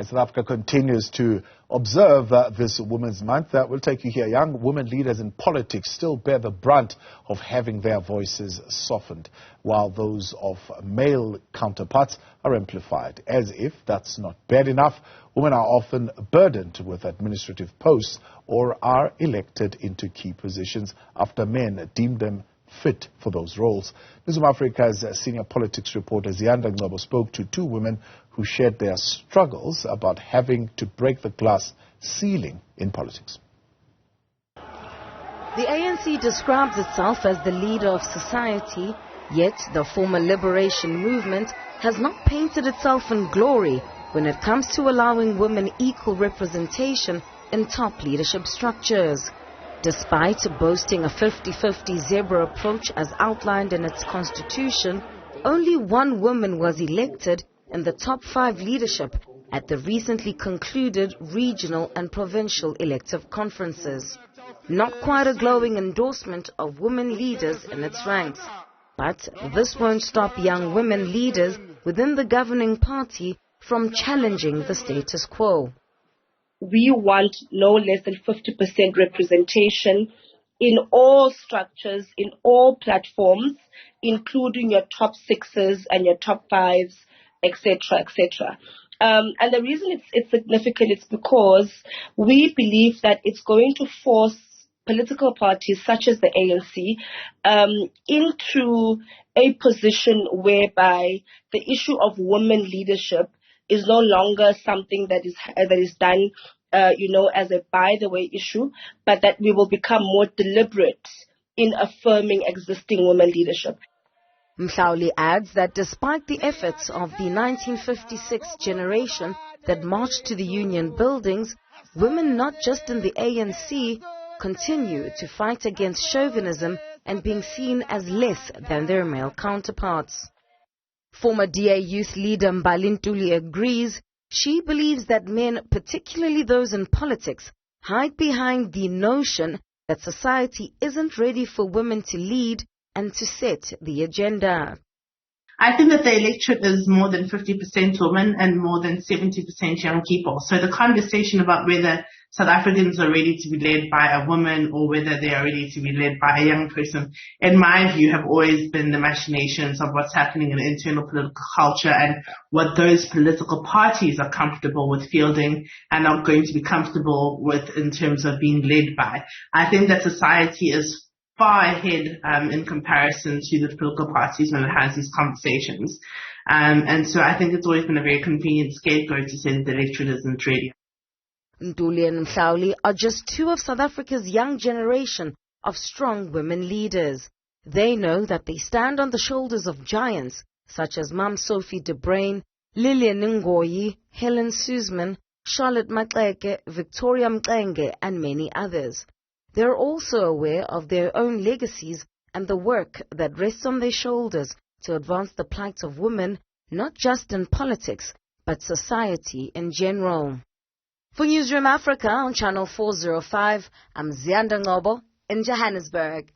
As South Africa continues to observe this Women's Month, we'll take you here. Young women leaders in politics still bear the brunt of having their voices softened, while those of male counterparts are amplified. As if that's not bad enough, women are often burdened with administrative posts or are elected into key positions after men deem them fit for those roles. Newzroom Afrika's senior politics reporter Ziyanda Ngcobo spoke to two women who shared their struggles about having to break the glass ceiling in politics. The ANC describes itself as the leader of society, yet the former liberation movement has not painted itself in glory when it comes to allowing women equal representation in top leadership structures. Despite boasting a 50-50 zebra approach as outlined in its constitution, only one woman was elected in the top 5 leadership at the recently concluded regional and provincial elective conferences. Not quite a glowing endorsement of women leaders in its ranks. But this won't stop young women leaders within the governing party from challenging the status quo. We want no less than 50% representation in all structures, in all platforms, including your top 6s and your top 5s, etc., etc. And the reason it's significant is because we believe that it's going to force political parties such as the ANC into a position whereby the issue of women leadership is no longer something that is done, as a by-the-way issue, but that we will become more deliberate in affirming existing women leadership. Mhlauli adds that despite the efforts of the 1956 generation that marched to the union buildings, women not just in the ANC continue to fight against chauvinism and being seen as less than their male counterparts. Former DA youth leader Mbalintuli agrees. She believes that men, particularly those in politics, hide behind the notion that society isn't ready for women to lead and to set the agenda. I think that the electorate is more than 50% women and more than 70% young people. So the conversation about whether South Africans are ready to be led by a woman or whether they are ready to be led by a young person, in my view, have always been the machinations of what's happening in internal political culture and what those political parties are comfortable with fielding and are going to be comfortable with in terms of being led by. I think that society is far ahead in comparison to the political parties when it has these conversations. And so I think it's always been a very convenient scapegoat to say that the electorate isn't ready. Ntuli and Mhlauli are just two of South Africa's young generation of strong women leaders. They know that they stand on the shoulders of giants such as Mam Sophie de Bruyn, Lillian Ngoyi, Helen Suzman, Charlotte Maxeke, Victoria Mxenge, and many others. They are also aware of their own legacies and the work that rests on their shoulders to advance the plight of women, not just in politics, but society in general. For Newzroom Afrika on Channel 405, I'm Ziyanda Ngcobo in Johannesburg.